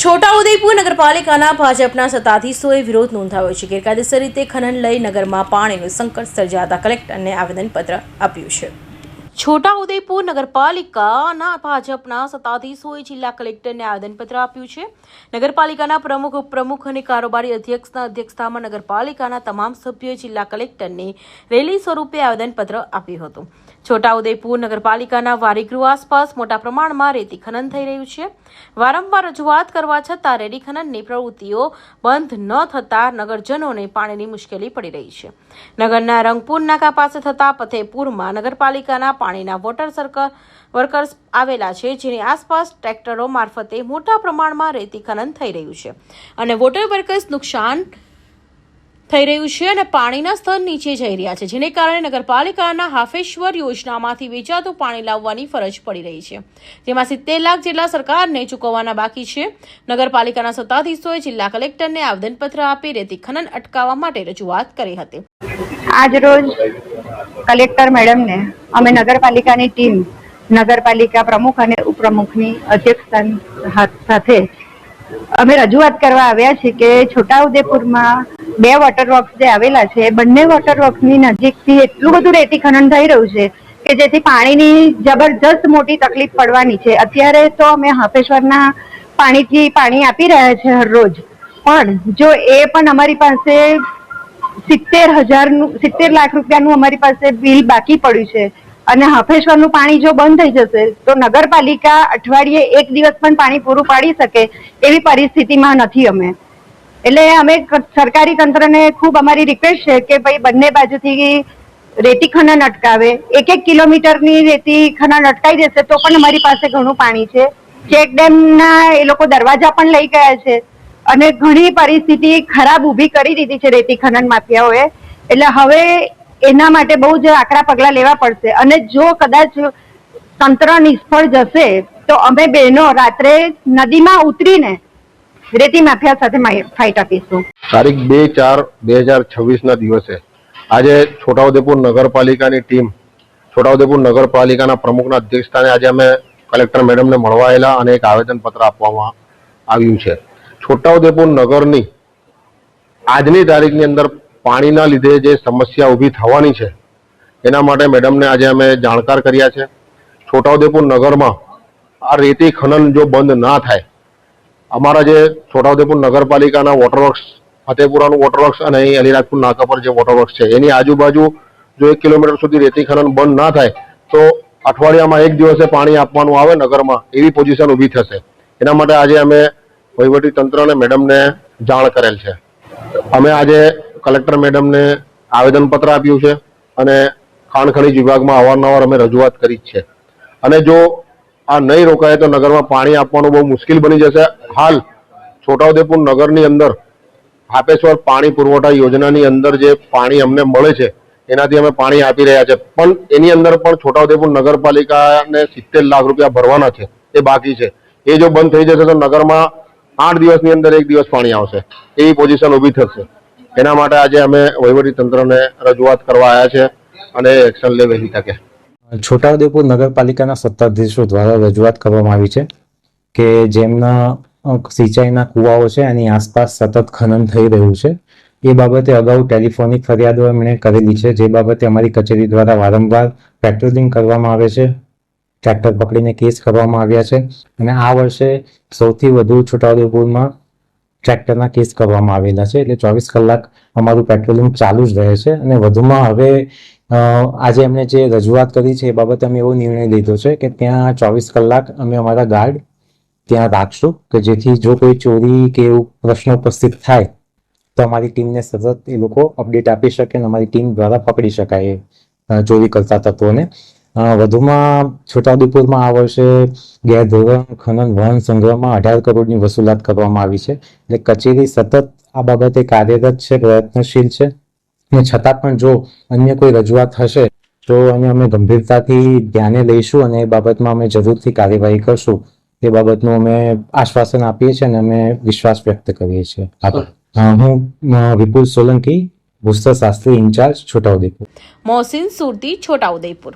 છોટાઉદેપુર નગરપાલિકાના ભાજપના સત્તાધીશોએ વિરોધ નોંધાવ્યો છે. ગેરકાયદેસર રીતે ખનન લઈ નગરમાં પાણીનું સંકટ સર્જાતા કલેક્ટરને આવેદનપત્ર આપ્યું છે. છોટાઉદેપુર નગરપાલિકાના ભાજપના સત્તાધીશોએ જિલ્લા કલેક્ટરને આવેદનપત્ર આપ્યું છે. નગરપાલિકાના પ્રમુખ, ઉપપ્રમુખ અને કારોબારી અધ્યક્ષના અધ્યક્ષતામાં નગરપાલિકાના તમામ સભ્યોએ જિલ્લા કલેક્ટરને રેલી સ્વરૂપે આવેદનપત્ર આપ્યું હતું. છોટાઉદેપુર નગરપાલિકાના વારીગૃહ આસપાસ મોટા પ્રમાણમાં રેતી ખનન થઈ રહ્યું છે. વારંવાર રજૂઆત કરવા છતાં રેતી ખનનની પ્રવૃત્તિઓ બંધ ન થતા નગરજનોને પાણીની મુશ્કેલી પડી રહી છે. નગરના રંગપુર નાકા પાસે થતા ફતેપુરમાં નગરપાલિકાના પાણીના વોટર વર્કર્સ આવેલા છે, જેની આસપાસ ટ્રેક્ટરો મારફતે મોટા પ્રમાણમાં રેતી ખનન થઈ રહ્યું છે અને વોટર વર્કર્સ નુકસાન થઈ રહ્યું છે અને પાણીના સ્તર નીચે જઈ રહ્યા છે, જેને કારણે નગરપાલિકાના હાફેશ્વર યોજનામાંથી વેચાતું પાણી લાવવાની ફરજ પડી રહી છે, જેમાં 70 લાખ જેટલા સરકારને ચૂકવવાના બાકી છે. નગરપાલિકાના સત્તાધીશોએ જિલ્લા કલેક્ટરને આવેદનપત્ર આપી રેતી ખનન અટકાવવા માટે રજૂઆત કરી હતી. આજ રોજ કલેક્ટર મેડમને અમે નગરપાલિકાની ટીમ નગરપાલિકા પ્રમુખ અને ઉપપ્રમુખની અધ્યક્ષતા સાથે અમે રજૂઆત કરવા આવ્યા છીએ કે છોટાઉદેપુરમાં 2 વોટર વર્ક્સ જે આવેલા છે, બંને વોટર વર્ક્સની નજીકથી એટલું બધું રેતી ખનન થઈ રહ્યું છે કે જેથી પાણીની જબરજસ્ત મોટી તકલીફ પડવાની છે. અત્યારે તો અમે હાફેશ્વરના પાણીથી પાણી આપી રહ્યા છે હરરોજ, પણ જો એ પણ અમારી પાસે 70 લાખ રૂપિયાનું અમારી પાસે બિલ બાકી પડ્યું છે અને હાફેશ્વરનું પાણી જો બંધ થઈ જશે તો નગરપાલિકા અઠવાડિયે 1 દિવસ પણ પાણી પૂરું પાડી શકે એવી પરિસ્થિતિમાં નથી અમે. એટલે અમે સરકારી તંત્રને ખૂબ અમારી રિક્વેસ્ટ છે કે ભાઈ બંને બાજુથી રેતી ખનન અટકાવે. 1 કિલોમીટરની રેતી ખનન અટકાઈ દેશે તો પણ અમારી પાસે ઘણું પાણી છે. ચેક ડેમના એ લોકો દરવાજા પણ લઈ ગયા છે અને ઘણી પરિસ્થિતિ ખરાબ ઊભી કરી દીધી છે રેતી ખનન માફિયાઓએ. એટલે હવે એના માટે બહુ જ આકરા પગલાં લેવા પડશે અને જો કદાચ તંત્ર નિષ્ફળ જશે તો અમે બહેનો રાત્રે નદીમાં ઉતરીને રેતી માફિયા સાથે ફાઇટ આપીશું. તારીખ 2/4/2026 ના દિવસે આજે છોટાઉદેપુર નગરપાલિકાની ટીમ છોટાઉદેપુર નગરપાલિકાના પ્રમુખના અધ્યક્ષસ્થાને આજે અમે કલેક્ટર મેડમને મળવા આવેલા અને એક આવેદનપત્ર આપવામાં આવ્યું છે. છોટાઉદેપુર નગરની આજની તારીખની અંદર પાણીના લીધે જે સમસ્યા ઊભી થવાની છે એના માટે મેડમને આજે અમે જાણકાર કર્યા છે. છોટાઉદેપુર નગરમાં આ રેતી ખનન જો બંધ ના થાય, અમારા જે છોટાઉદેપુર નગરપાલિકાના વોટરવર્ક્સ, ફતેપુરાનું વોટરવર્ક્સ અને અહીં અલીરાજપુર નાકા પર જે વોટરવર્ક્સ છે એની આજુબાજુ જો 1 કિલોમીટર સુધી રેતી ખનન બંધ ના થાય તો અઠવાડિયામાં 1 દિવસે પાણી આપવાનું આવે નગરમાં એવી પોઝિશન ઊભી થશે. એના માટે આજે અમે વહીવટી તંત્ર અને મેડમને જાણ કરેલ છે. અમે આજે કલેક્ટર મેડમને આવેદનપત્ર આપ્યું છે અને ખાણ ખનીજ વિભાગમાં અવારનવાર અમે રજૂઆત કરી જ છે અને જો આ નહીં રોકાય તો નગરમાં પાણી આપવાનું બહુ મુશ્કેલ બની જશે. હાલ છોટાઉદેપુર નગરની અંદર હાપેશ્વર પાણી પુરવઠા યોજનાની અંદર જે પાણી અમને મળે છે એનાથી અમે પાણી આપી રહ્યા છે, પણ એની અંદર પણ છોટાઉદેપુર નગરપાલિકાને 70 લાખ રૂપિયા ભરવાના છે, એ બાકી છે. એ જો બંધ થઈ જશે તો નગરમાં 8 દિવસની અંદર 1 દિવસ પાણી આવશે એવી પોઝિશન ઊભી થશે. એના માટે આજે અમે વહીવટી તંત્રને રજૂઆત કરવા આવ્યા છે અને એક્શન લે વહેલી તકે. છોટાઉદેપુર નગરપાલિકાના સત્તાધીશો દ્વારા રજૂઆત કરવામાં આવી છે કે જેમના સિંચાઈના કુવાઓ છે એની આસપાસ સતત ખનન થઈ રહ્યું છે. એ બાબતે અગાઉ ટેલિફોનિક ફરિયાદો એમણે કરેલી છે, જે બાબતે અમારી કચેરી દ્વારા વારંવાર પેટ્રોલિંગ કરવામાં આવે છે, ટ્રેક્ટર પકડીને કેસ કરવામાં આવ્યા છે અને આ વર્ષે સૌથી વધુ છોટાઉદેપુરમાં ટ્રેક્ટરના કેસ કરવામાં આવેલા છે. એટલે 24 કલાક અમારું પેટ્રોલિંગ ચાલુ જ રહે છે અને વધુમાં હવે આજે એમણે જે રજૂઆત કરી છે એ બાબતે અમે એવો નિર્ણય લીધો છે કે ત્યાં 24 કલાક અમે અમારા ગાર્ડ ત્યાં રાખશું કે જેથી જો કોઈ ચોરી કે એવું પ્રશ્ન ઉપસ્થિત થાય તો અમારી ટીમને સતત એ લોકો અપડેટ આપી શકે અને અમારી ટીમ દ્વારા પકડી શકાય ચોરી કરતા તત્વોને. વધુમાં છોટાઉદેપુરમાં આ વર્ષે ગેરધોરણ ખનન વહન સંગ્રહમાં 18 કરોડની વસૂલાત કરવામાં આવી છે. એટલે કચેરી સતત આ બાબતે કાર્યરત છે, પ્રયત્નશીલ છે અને છતાં પણ જો અન્ય કોઈ રજૂઆત હશે તો એને અમે ગંભીરતાથી ધ્યાને લઈશું અને એ બાબતમાં અમે જરૂરથી કાર્યવાહી કરશું એ બાબતનું અમે આશ્વાસન આપીએ છીએ અને અમે વિશ્વાસ વ્યક્ત કરીએ છીએ. હું વિપુલ સોલંકી, ભૂસ્તરશાસ્ત્રી ઇન્ચાર્જ, છોટાઉદેપુર. મોહસિન સુરતી, છોટાઉદેપુર.